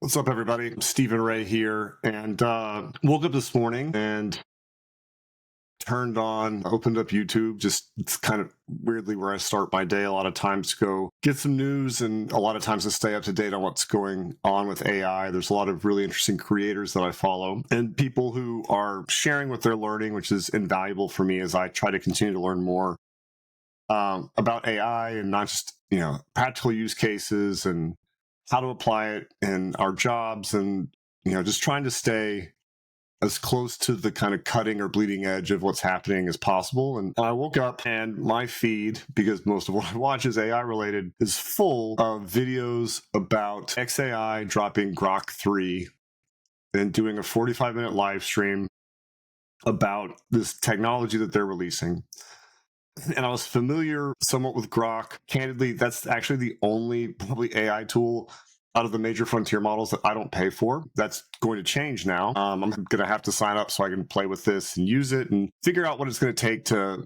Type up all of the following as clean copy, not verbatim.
What's up, everybody? Stephen Ray here, and woke up this morning and opened up YouTube. Just it's kind of weirdly where I start my day. A lot of times to go get some news, and a lot of times to stay up to date on what's going on with AI. There's a lot of really interesting creators that I follow, and people who are sharing what they're learning, which is invaluable for me as I try to continue to learn more about AI and not just practical use cases and how to apply it in our jobs, and just trying to stay as close to the kind of cutting or bleeding edge of what's happening as possible. And I woke up and my feed, because most of what I watch is AI related, is full of videos about XAI dropping Grok3 and doing a 45-minute live stream about this technology that they're releasing. And I was familiar somewhat with Grok. Candidly, that's actually the only probably AI tool out of the major frontier models that I don't pay for. That's going to change now. I'm going to have to sign up so I can play with this and use it and figure out what it's going to take to,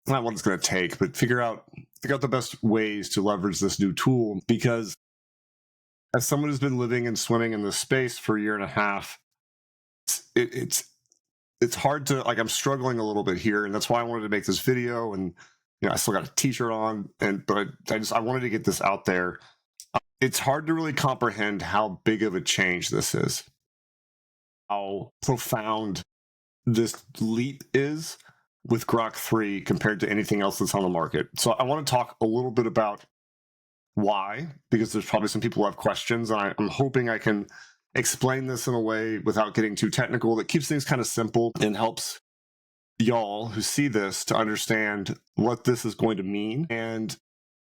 not what it's going to take, but figure out the best ways to leverage this new tool. Because as someone who's been living and swimming in this space for a year and a half, it's hard to, I'm struggling a little bit here, and that's why I wanted to make this video. And I still got a t-shirt on, but I wanted to get this out there. It's hard to really comprehend how big of a change this is, how profound this leap is with Grok3 compared to anything else that's on the market. So I want to talk a little bit about why, because there's probably some people who have questions, and I'm hoping I can explain this in a way without getting too technical that keeps things kind of simple and helps y'all who see this to understand what this is going to mean. And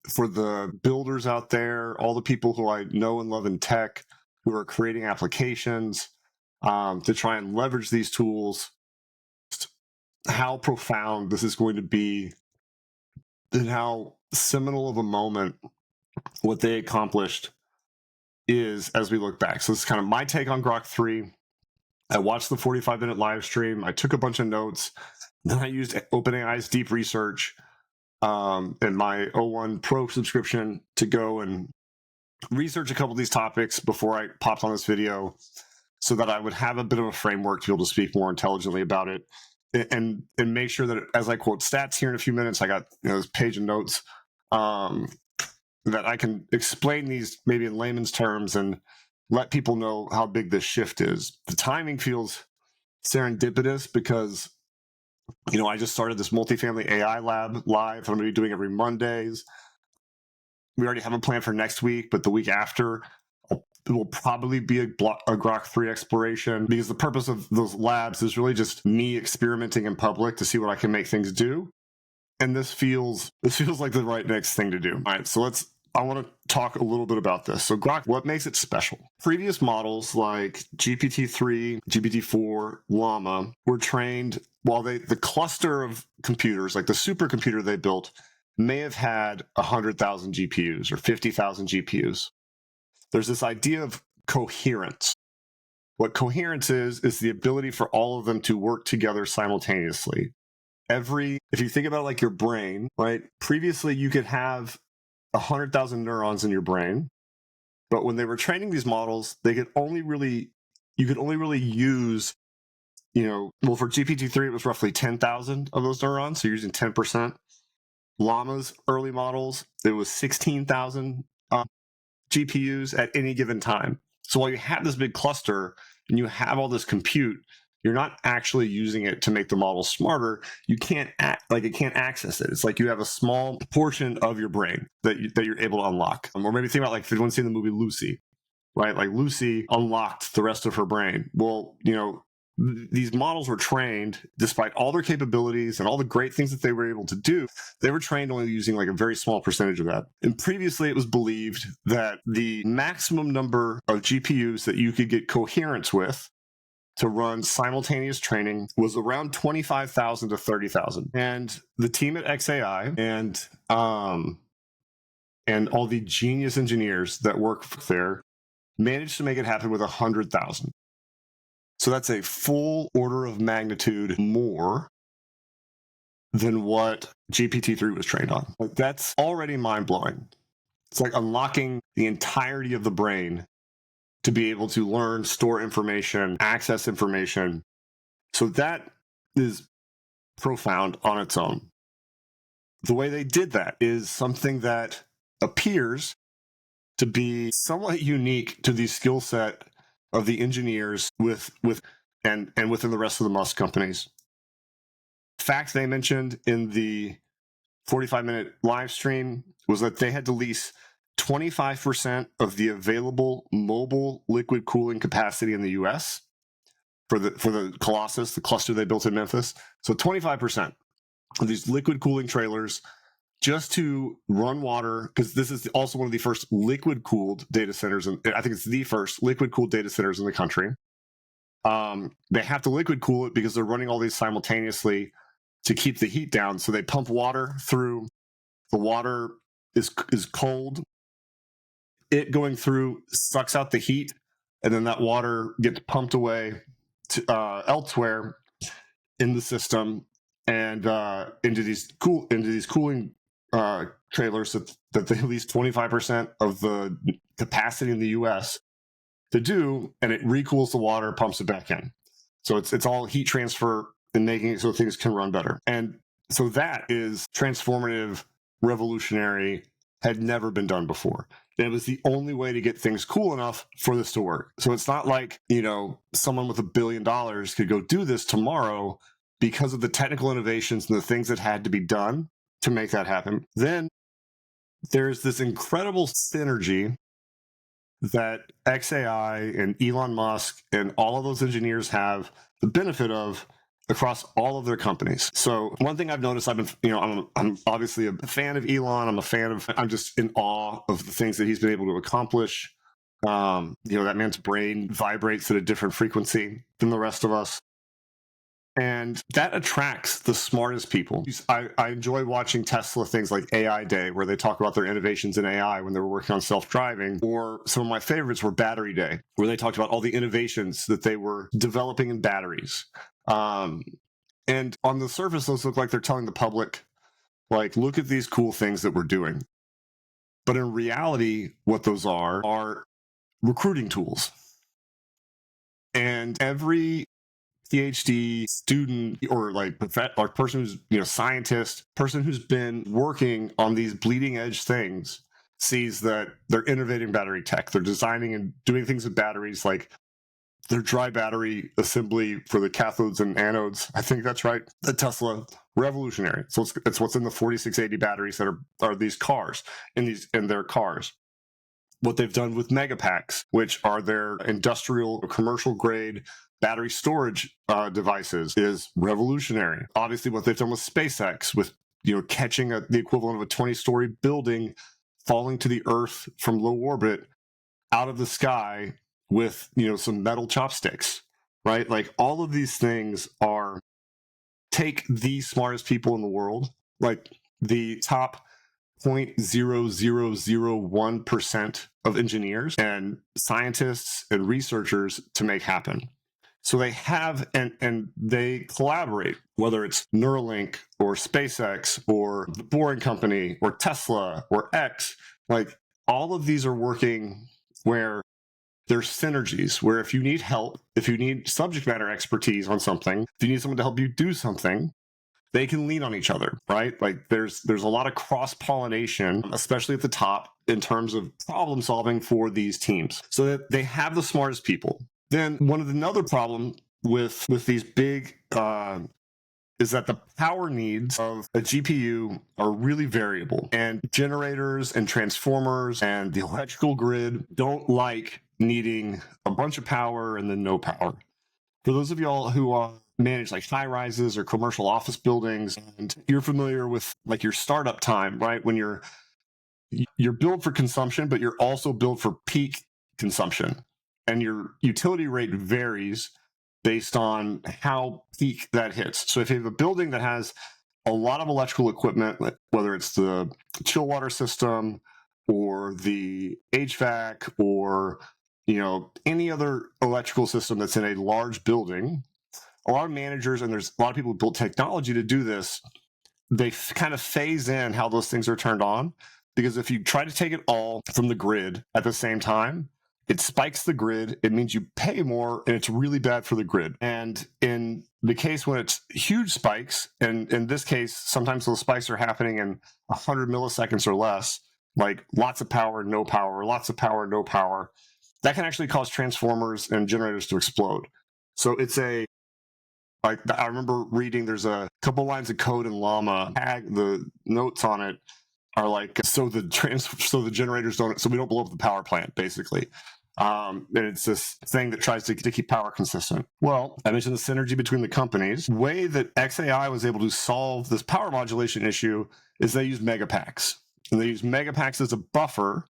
for the builders out there, all the people who I know and love in tech who are creating applications to try and leverage these tools, how profound this is going to be and how seminal of a moment what they accomplished is as we look back. So this is kind of my take on Grok3. I watched the 45-minute live stream. I took a bunch of notes. Then I used OpenAI's deep research and my O1 Pro subscription to go and research a couple of these topics before I popped on this video, so that I would have a bit of a framework to be able to speak more intelligently about it, and make sure that as I quote stats here in a few minutes, I got this page of notes that I can explain these maybe in layman's terms and let people know how big this shift is. The timing feels serendipitous because I just started this multifamily AI lab live. I'm going to be doing every Mondays. We already have a plan for next week, but the week after, it will probably be a Grok3 exploration, because the purpose of those labs is really just me experimenting in public to see what I can make things do. And this feels like the right next thing to do. All right, so I want to talk a little bit about this. So Grok, what makes it special? Previous models like GPT-3, GPT-4, Llama were trained while the cluster of computers, like the supercomputer they built, may have had 100,000 GPUs or 50,000 GPUs. There's this idea of coherence. What coherence is the ability for all of them to work together simultaneously. If you think about it like your brain, right? Previously, you could have 100,000 neurons in your brain, but when they were training these models, you could only really use, for GPT-3, it was roughly 10,000 of those neurons, so you're using 10%. Llama's early models, it was 16,000 GPUs at any given time. So while you have this big cluster and you have all this compute, you're not actually using it to make the model smarter. You can't it can't access it. It's like you have a small portion of your brain that you're able to unlock. Or maybe think about if anyone's seen the movie Lucy, right? Like Lucy unlocked the rest of her brain. Well, these models were trained, despite all their capabilities and all the great things that they were able to do, they were trained only using a very small percentage of that. And previously it was believed that the maximum number of GPUs that you could get coherence with to run simultaneous training was around 25,000 to 30,000. And the team at XAI and all the genius engineers that work there managed to make it happen with 100,000. So that's a full order of magnitude more than what GPT-3 was trained on. That's already mind-blowing. It's like unlocking the entirety of the brain to be able to learn, store information, access information. So that is profound on its own. The way they did that is something that appears to be somewhat unique to the skill set of the engineers and within the rest of the Musk companies. Fact they mentioned in the 45-minute live stream was that they had to lease 25% of the available mobile liquid cooling capacity in the US for the Colossus, the cluster they built in Memphis. So 25% of these liquid cooling trailers just to run water, because this is also one of the first liquid cooled data centers, and I think it's the first liquid cooled data centers in the country. They have to liquid cool it because they're running all these simultaneously to keep the heat down. So they pump water through. The water is cold. It going through sucks out the heat, and then that water gets pumped away to elsewhere in the system and into these cooling trailers that they lease 25% of the capacity in the US to do, and it recools the water, pumps it back in. So it's all heat transfer and making it so things can run better. And so that is transformative, revolutionary, had never been done before. And it was the only way to get things cool enough for this to work. So it's not like, someone with $1 billion could go do this tomorrow because of the technical innovations and the things that had to be done to make that happen. Then there's this incredible synergy that XAI and Elon Musk and all of those engineers have the benefit of across all of their companies. So one thing I've noticed, I'm obviously a fan of Elon. I'm just in awe of the things that he's been able to accomplish. That man's brain vibrates at a different frequency than the rest of us. And that attracts the smartest people. I enjoy watching Tesla things like AI Day, where they talk about their innovations in AI when they were working on self-driving, or some of my favorites were Battery Day, where they talked about all the innovations that they were developing in batteries. And on the surface, those look like they're telling the public, like, look at these cool things that we're doing. But in reality, what those are recruiting tools. And every PhD student or person who's scientist, person who's been working on these bleeding edge things sees that they're innovating battery tech. They're designing and doing things with batteries, like their dry battery assembly for the cathodes and anodes. I think that's right. The Tesla, revolutionary. So it's what's in the 4680 batteries that are these cars in their cars. What they've done with Megapacks, which are their industrial commercial grade battery storage devices, is revolutionary. Obviously, what they've done with SpaceX, with catching the equivalent of a 20-story building falling to the Earth from low orbit out of the sky with some metal chopsticks, right? Like, all of these things take the smartest people in the world, like the top 0.0001% of engineers and scientists and researchers to make happen. So they have and they collaborate, whether it's Neuralink or SpaceX or the Boring Company or Tesla or X. Like, all of these are working where there's synergies, where if you need help, if you need subject matter expertise on something, if you need someone to help you do something, they can lean on each other, right? Like, there's a lot of cross-pollination, especially at the top, in terms of problem solving for these teams, so that they have the smartest people. Then another problem with these big is that the power needs of a GPU are really variable, and generators and transformers and the electrical grid don't like needing a bunch of power and then no power. For those of y'all who manage like high rises or commercial office buildings, and you're familiar with like your startup time, right? When you're built for consumption, but you're also built for peak consumption, and your utility rate varies based on how peak that hits. So if you have a building that has a lot of electrical equipment, whether it's the chill water system or the HVAC or any other electrical system that's in a large building, a lot of managers, and there's a lot of people who build technology to do this, they kind of phase in how those things are turned on. Because if you try to take it all from the grid at the same time, It spikes the grid. It means you pay more, and it's really bad for the grid. And in the case when it's huge spikes, and in this case, sometimes those spikes are happening in 100 milliseconds or less, like lots of power, no power, lots of power, no power, that can actually cause transformers and generators to explode. So it's like I remember reading, there's a couple lines of code in Llama, the notes on it are like, so the generators don't, so we don't blow up the power plant, basically. And it's this thing that tries to keep power consistent. Well, I mentioned the synergy between the companies. The way that XAI was able to solve this power modulation issue is they use megapacks. And they use megapacks as a buffer.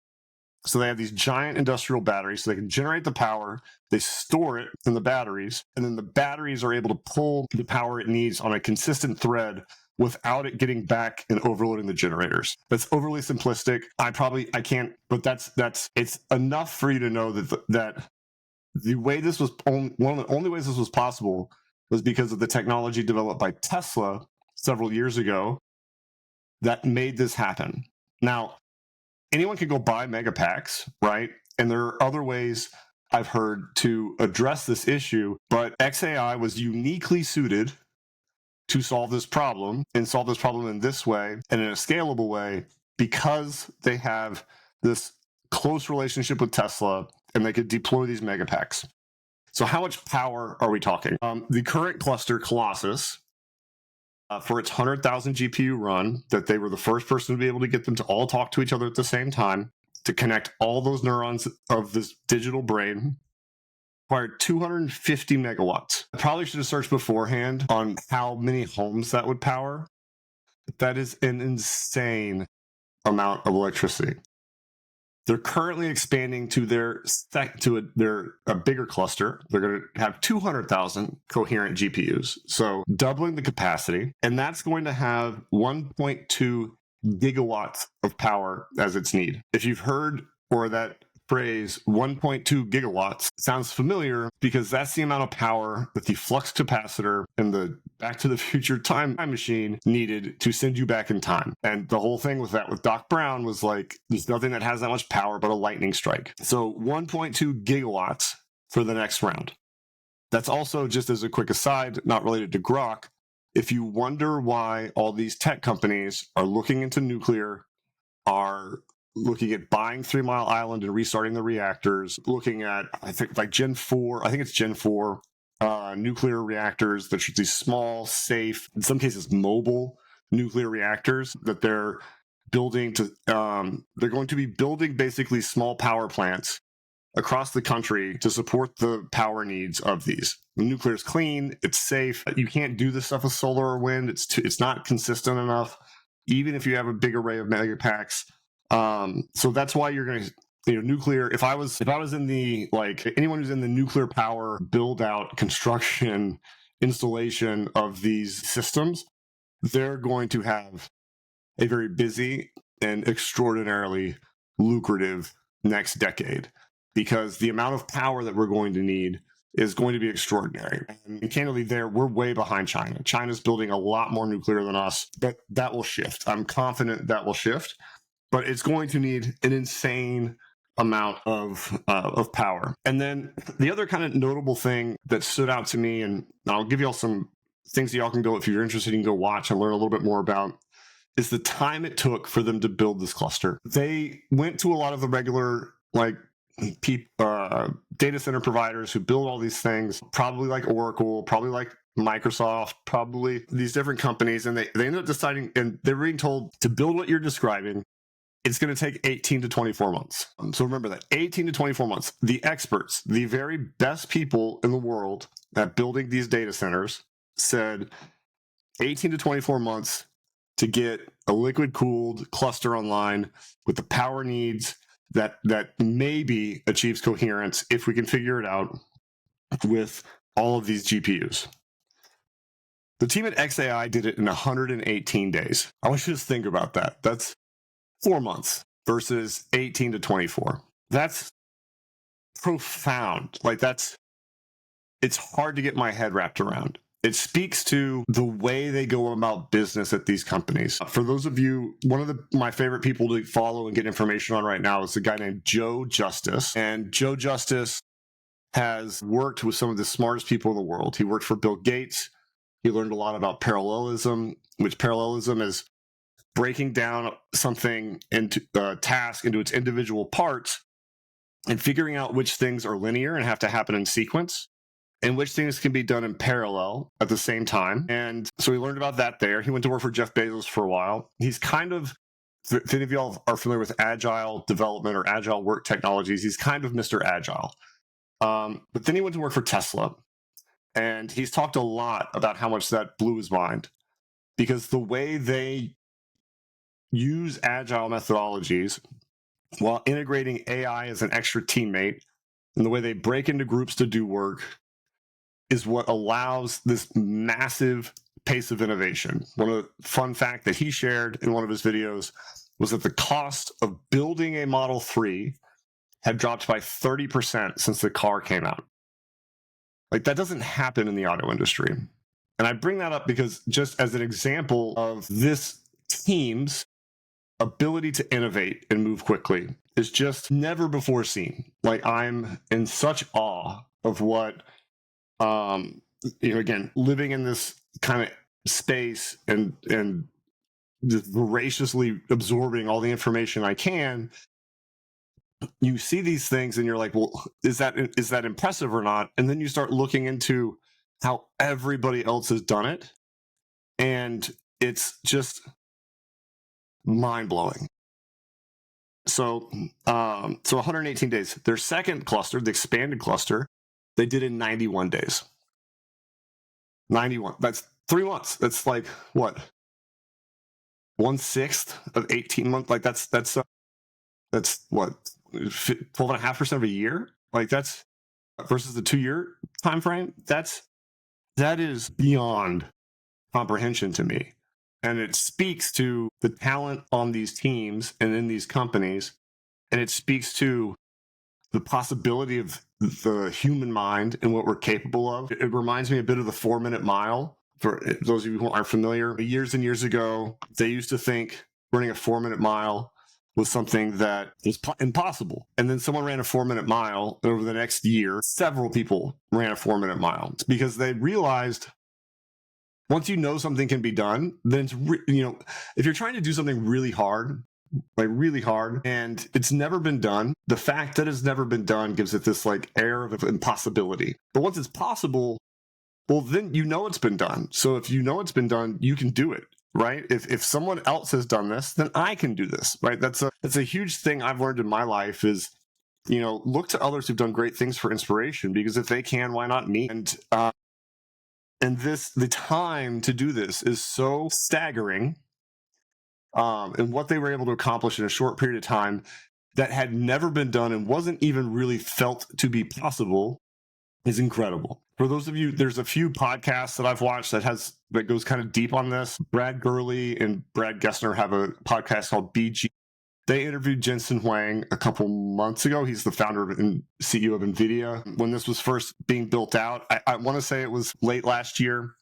So they have these giant industrial batteries, so they can generate the power, they store it in the batteries, and then the batteries are able to pull the power it needs on a consistent thread without it getting back and overloading the generators. That's overly simplistic. I can't, but it's enough for you to know that the way this was, one of the only ways this was possible was because of the technology developed by Tesla several years ago that made this happen. Now, anyone can go buy megapacks, right? And there are other ways I've heard to address this issue, but XAI was uniquely suited to solve this problem and solve this problem in this way and in a scalable way because they have this close relationship with Tesla and they could deploy these megapacks. So how much power are we talking? The current cluster, Colossus, for its 100,000 GPU run, that they were the first person to be able to get them to all talk to each other at the same time, to connect all those neurons of this digital brain, required 250 megawatts. I probably should have searched beforehand on how many homes that would power. That is an insane amount of electricity. They're currently expanding to a bigger cluster. They're going to have 200,000 coherent GPUs, so doubling the capacity, and that's going to have 1.2 gigawatts of power as its need. If you've heard or that phrase 1.2 gigawatts sounds familiar because that's the amount of power that the flux capacitor and the Back to the Future time machine needed to send you back in time. And the whole thing with that with Doc Brown was like, there's nothing that has that much power but a lightning strike. So 1.2 gigawatts for the next round. That's also, just as a quick aside, not related to Grok, if you wonder why all these tech companies are looking into nuclear, are looking at buying 3 Mile Island and restarting the reactors, looking at, I think, like Gen 4, I think it's Gen 4 nuclear reactors that should be small, safe, in some cases mobile nuclear reactors that they're building to, they're going to be building basically small power plants across the country to support the power needs of these. Nuclear is clean, it's safe. You can't do this stuff with solar or wind. It's not consistent enough, even if you have a big array of megapacks. So that's why you're going to, nuclear. If I was in the, like, anyone who's in the nuclear power build out, construction, installation of these systems, they're going to have a very busy and extraordinarily lucrative next decade, because the amount of power that we're going to need is going to be extraordinary. And candidly, we're way behind China. China's building a lot more nuclear than us, but that will shift. I'm confident that will shift, but it's going to need an insane amount of power. And then the other kind of notable thing that stood out to me, and I'll give y'all some things that y'all can go, if you're interested, you can go watch and learn a little bit more about, is the time it took for them to build this cluster. They went to a lot of the regular, like, data center providers who build all these things, probably like Oracle, probably like Microsoft, probably these different companies, and they ended up deciding, and they were being told to build what you're describing, it's going to take 18 to 24 months. So remember that, 18 to 24 months. The experts, the very best people in the world at building these data centers, said 18 to 24 months to get a liquid-cooled cluster online with the power needs that maybe achieves coherence, if we can figure it out, with all of these GPUs. The team at XAI did it in 118 days. I want you to think about that. That's 4 months versus 18 to 24. That's profound. Like, it's hard to get my head wrapped around. it speaks to the way they go about business at these companies. For those of you, one of my favorite people to follow and get information on right now is a guy named Joe Justice. And Joe Justice has worked with some of the smartest people in the world. He worked for Bill Gates. He learned a lot about parallelism, which parallelism is breaking down something into a task into its individual parts and figuring out which things are linear and have to happen in sequence, and which things can be done in parallel at the same time. And so he learned about that there. He went to work for Jeff Bezos for a while. He's kind of, if any of y'all are familiar with agile development or agile work technologies, he's kind of Mr. Agile. But then he went to work for Tesla. And he's talked a lot about how much that blew his mind, because the way they use agile methodologies while integrating AI as an extra teammate and the way they break into groups to do work is what allows this massive pace of innovation. One of the fun fact that he shared in one of his videos was that the cost of building a Model 3 had dropped by 30% since the car came out. Like, that doesn't happen in the auto industry. And I bring that up because just as an example of this team's ability to innovate and move quickly is just never before seen. Like, I'm in such awe of what, again, living in this kind of space and just voraciously absorbing all the information I can. You see these things and you're like, well, is that impressive or not? And then you start looking into how everybody else has done it. And it's just mind-blowing. So 118 days. Their second cluster, the expanded cluster, they did in 91 days. 91. That's 3 months. That's like what? 1/6 of 18 months. Like that's what, 12.5% of a year. Like that's versus the 2-year time frame. That is beyond comprehension to me. And it speaks to the talent on these teams and in these companies. And it speaks to the possibility of the human mind and what we're capable of. It reminds me a bit of the 4-minute mile. For those of you who aren't familiar, years and years ago, they used to think running a 4-minute mile was something that was impossible. And then someone ran a 4-minute mile, and over the next year, several people ran a 4-minute mile because they realized once you know something can be done, then it's, if you're trying to do something really hard, and it's never been done, the fact that it's never been done gives it this like air of impossibility. But once it's possible, well, then you know it's been done. So if you know it's been done, you can do it, right? If someone else has done this, then I can do this, right? That's a huge thing I've learned in my life is, look to others who've done great things for inspiration, because if they can, why not me? And the time to do this is so staggering. And what they were able to accomplish in a short period of time that had never been done and wasn't even really felt to be possible is incredible. For those of you, there's a few podcasts that I've watched that goes kind of deep on this. Brad Gurley and Brad Gessner have a podcast called BG. They interviewed Jensen Huang a couple months ago. He's the founder and CEO of NVIDIA. When this was first being built out, I want to say it was late last year.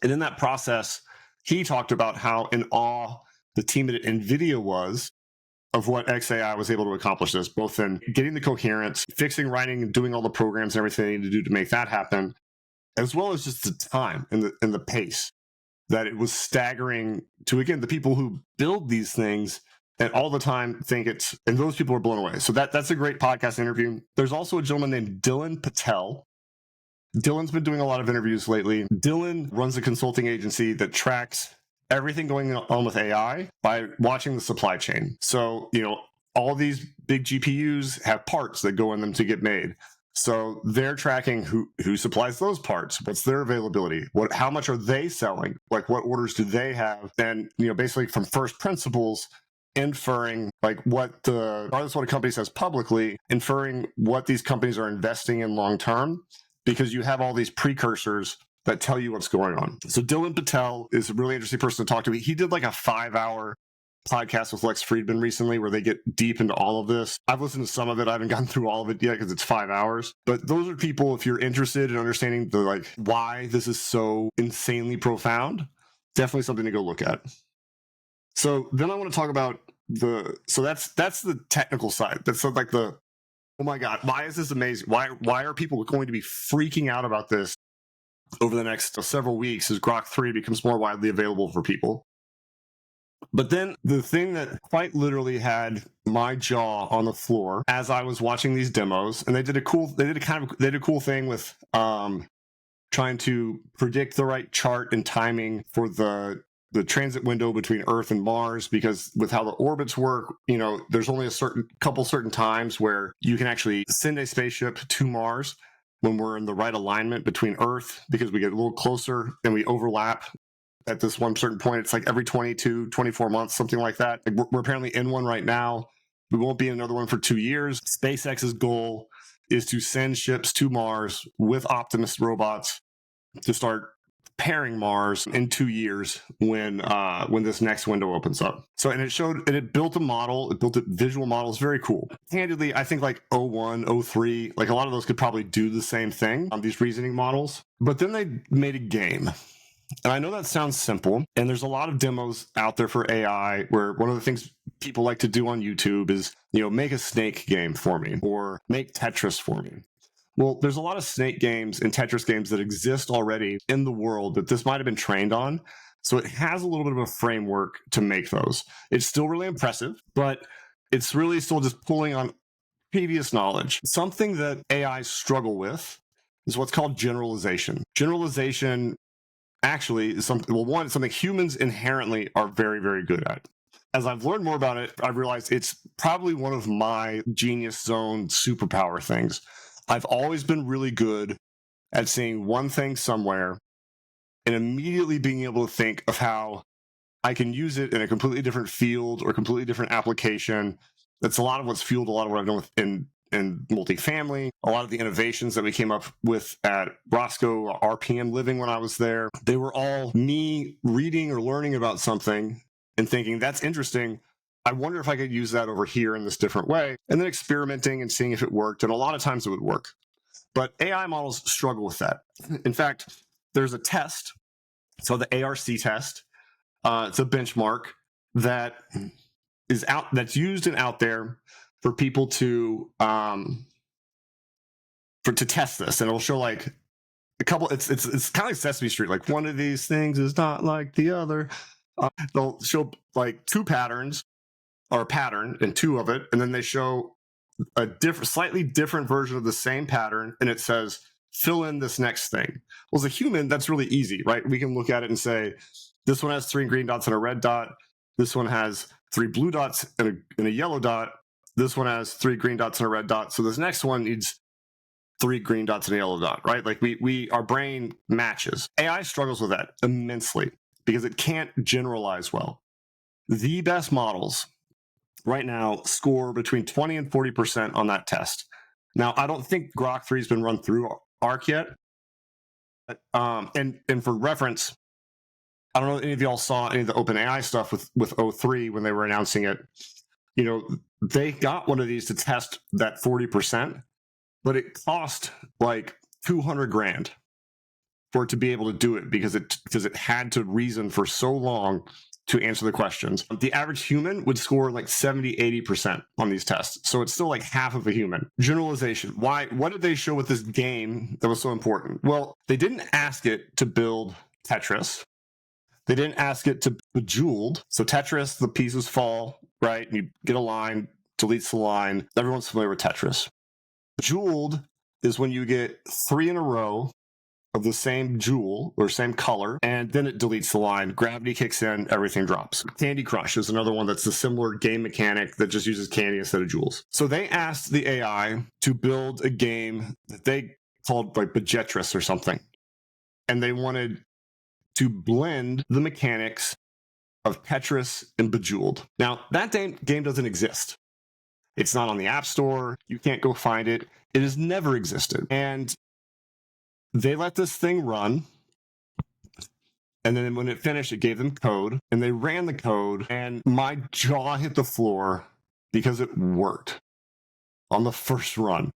And in that process, he talked about how in awe the team at NVIDIA was of what XAI was able to accomplish this, both in getting the coherence, fixing, writing, and doing all the programs and everything they need to do to make that happen, as well as just the time and the pace that it was staggering to, again, the people who build these things and all the time think and those people are blown away. So that's a great podcast interview. There's also a gentleman named Dylan Patel. Dylan's been doing a lot of interviews lately. Dylan runs a consulting agency that tracks everything going on with AI by watching the supply chain. So, all these big GPUs have parts that go in them to get made. So they're tracking who supplies those parts, what's their availability, how much are they selling, like what orders do they have, and basically from first principles, inferring like regardless of what a company says publicly, inferring what these companies are investing in long term, because you have all these precursors that tell you what's going on. So Dylan Patel is a really interesting person to talk to. He did like a 5-hour podcast with Lex Friedman recently where they get deep into all of this. I've listened to some of it. I haven't gotten through all of it yet because it's 5 hours. But those are people, if you're interested in understanding the like why this is so insanely profound, definitely something to go look at. So then I want to talk about that's the technical side. That's like the, oh my God, why is this amazing? Why are people going to be freaking out about this over the next several weeks as Grok3 becomes more widely available for people? But then the thing that quite literally had my jaw on the floor as I was watching these demos, and they did a cool thing with trying to predict the right chart and timing for the transit window between Earth and Mars, because with how the orbits work, you know, there's only a certain times where you can actually send a spaceship to Mars when we're in the right alignment between Earth, because we get a little closer and we overlap at this one certain point. It's like every 22, 24 months, something like that. Like we're apparently in one right now. We won't be in another one for 2 years. SpaceX's goal is to send ships to Mars with Optimus robots to start pairing Mars in 2 years when this next window opens up. So, and it built a model, it built a visual model. It's very cool. Candidly, I think like 01, 03, like a lot of those could probably do the same thing on these reasoning models. But then they made a game. And I know that sounds simple, and there's a lot of demos out there for AI where one of the things people like to do on YouTube is, you know, make a snake game for me or make Tetris for me. Well, there's a lot of snake games and Tetris games that exist already in the world that this might have been trained on. So it has a little bit of a framework to make those. It's still really impressive, but it's really still just pulling on previous knowledge. Something that AI struggle with is what's called generalization. Generalization actually is something, well, one, it's something humans inherently are very, very good at. As I've learned more about it, I've realized it's probably one of my genius zone superpower things. I've always been really good at seeing one thing somewhere and immediately being able to think of how I can use it in a completely different field or completely different application. That's a lot of what's fueled a lot of what I've done in multifamily. A lot of the innovations that we came up with at Roscoe RPM Living when I was there, they were all me reading or learning about something and thinking, that's interesting. I wonder if I could use that over here in this different way, and then experimenting and seeing if it worked. And a lot of times it would work. But AI models struggle with that. In fact, there's a test, so the ARC test. It's a benchmark that is out, that's used and out there for people to test this, and it'll show like a couple. It's kind of like Sesame Street. Like one of these things is not like the other. They'll show like two patterns or a pattern and two of it, and then they show a slightly different version of the same pattern, and it says fill in this next thing. Well, as a human, that's really easy, right? We can look at it and say, this one has 3 green dots and a red dot. This one has 3 blue dots and a yellow dot. This one has 3 green dots and a red dot. So this next one needs 3 green dots and a yellow dot, right? Like our brain matches. AI struggles with that immensely because it can't generalize well. The best models right now score between 20 and 40% on that test. Now, I don't think Grok3 has been run through ARC yet. And for reference, I don't know if any of y'all saw any of the OpenAI stuff with O3 when they were announcing it. You know, they got one of these to test that 40%, but it cost like $200,000 for it to be able to do it because it had to reason for so long to answer the questions. The average human would score like 70, 80% on these tests. So it's still like half of a human. Generalization. Why? What did they show with this game that was so important? Well, they didn't ask it to build Tetris. They didn't ask it to Bejeweled. So Tetris, the pieces fall, right? And you get a line, deletes the line. Everyone's familiar with Tetris. Bejeweled is when you get 3 in a row of the same jewel or same color, and then it deletes the line. Gravity kicks in, everything drops. Candy Crush is another one that's a similar game mechanic that just uses candy instead of jewels. So they asked the AI to build a game that they called like Bejetris or something. And they wanted to blend the mechanics of Tetris and Bejeweled. Now, that game doesn't exist. It's not on the App Store. You can't go find it. It has never existed. And they let this thing run, And then when it finished, it gave them code, and they ran the code, and my jaw hit the floor because it worked on the first run.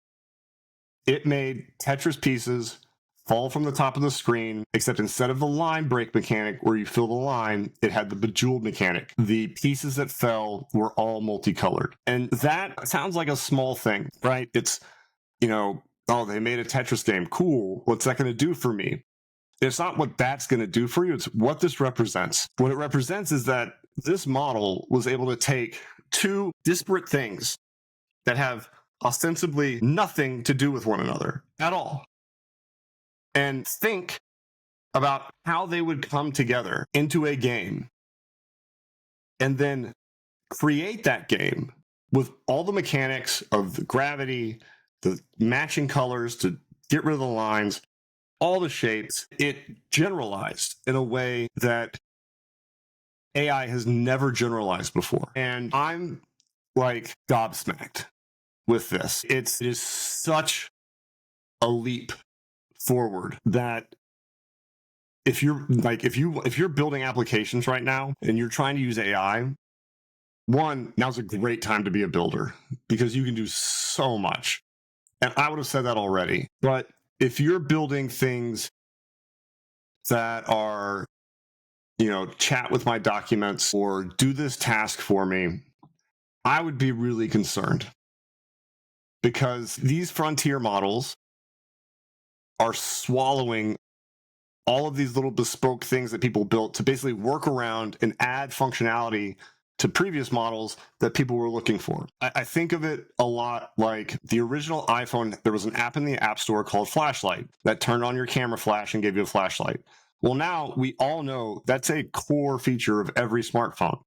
It made Tetris pieces fall from the top of the screen, except instead of the line break mechanic where you fill the line, it had the bejeweled mechanic. The pieces that fell were all multicolored. And that sounds like a small thing, right? It's, oh, they made a Tetris game. Cool. What's that going to do for me? It's not what that's going to do for you. It's what this represents. What it represents is that this model was able to take two disparate things that have ostensibly nothing to do with one another at all, and think about how they would come together into a game, and then create that game with all the mechanics of the gravity, the matching colors to get rid of the lines, all the shapes. It generalized in a way that AI has never generalized before. And I'm like gobsmacked with this. It is such a leap forward that if you're building applications right now and you're trying to use AI, one, now's a great time to be a builder because you can do so much. And I would have said that already. But if you're building things that are, chat with my documents or do this task for me, I would be really concerned because these frontier models are swallowing all of these little bespoke things that people built to basically work around and add functionality to previous models that people were looking for. I think of it a lot like the original iPhone. There was an app in the App Store called Flashlight that turned on your camera flash and gave you a flashlight. Well, now we all know that's a core feature of every smartphone,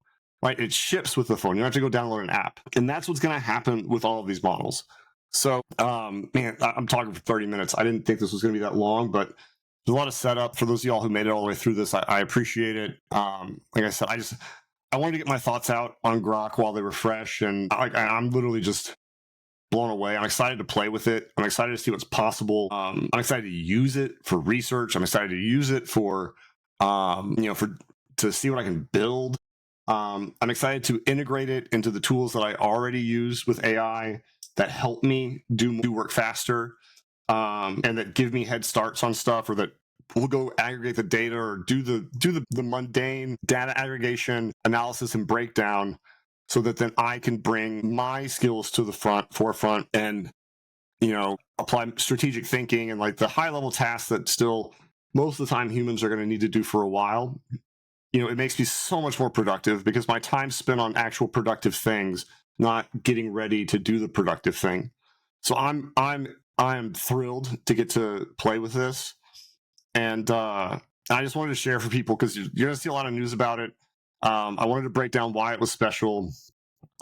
right? It ships with the phone. You don't have to go download an app. And that's what's going to happen with all of these models. So, man, I'm talking for 30 minutes. I didn't think this was going to be that long, but there's a lot of setup for those of y'all who made it all the way through this. I appreciate it. Like I said, I wanted to get my thoughts out on Grok while they were fresh, and I'm literally just blown away. I'm excited to play with it. I'm excited to see what's possible. I'm excited to use it for research. I'm excited to use it for to see what I can build. I'm excited to integrate it into the tools that I already use with AI that help me do work faster, and that give me head starts on stuff, or that we'll go aggregate the data or do the mundane data aggregation, analysis, and breakdown, so that then I can bring my skills to the forefront and apply strategic thinking and like the high level tasks that still most of the time humans are going to need to do for a while. It makes me so much more productive because my time spent on actual productive things, not getting ready to do the productive thing. So I'm thrilled to get to play with this. And I just wanted to share for people because you're going to see a lot of news about it. I wanted to break down why it was special,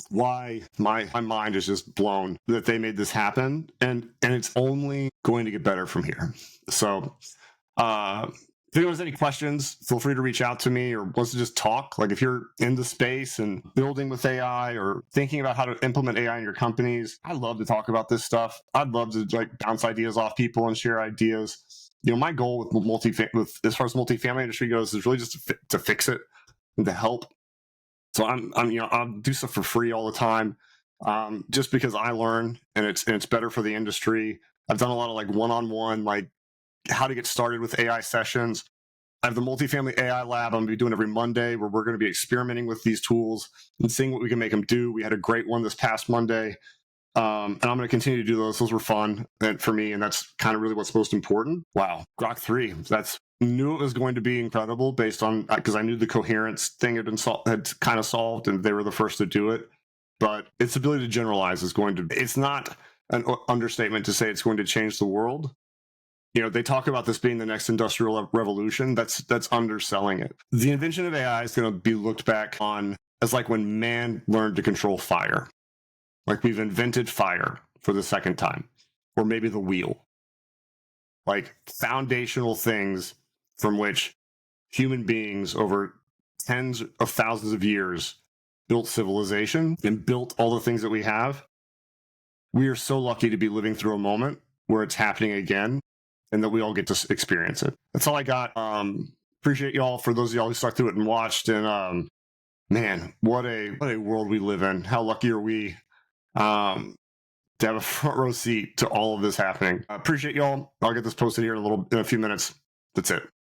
why my mind is just blown that they made this happen, and it's only going to get better from here. So if anyone has any questions, feel free to reach out to me or wants to just talk. Like if you're in the space and building with AI or thinking about how to implement AI in your companies, I love to talk about this stuff. I'd love to bounce ideas off people and share ideas. My goal with as far as multifamily industry goes is really just to fix it and to help. So I'll do stuff for free all the time, just because I learn and it's better for the industry. I've done a lot of one-on-one how to get started with AI sessions. I have the multifamily AI lab I'm going to be doing every Monday, where we're going to be experimenting with these tools and seeing what we can make them do. We had a great one this past Monday, and I'm going to continue to do those. Those were fun for me, and that's kind of really what's most important. Wow, Grok3, knew it was going to be incredible based on, because I knew the coherence thing had kind of solved, and they were the first to do it. But its ability to generalize it's not an understatement to say it's going to change the world. They talk about this being the next industrial revolution. That's underselling it. The invention of AI is going to be looked back on as like when man learned to control fire. Like we've invented fire for the second time, or maybe the wheel. Like foundational things from which human beings over tens of thousands of years built civilization and built all the things that we have. We are so lucky to be living through a moment where it's happening again, and that we all get to experience it. That's all I got. appreciate y'all for those of y'all who stuck through it and watched. And man, what a world we live in. How lucky are we to have a front row seat to all of this happening. I appreciate y'all. I'll get this posted here in a few minutes. That's it.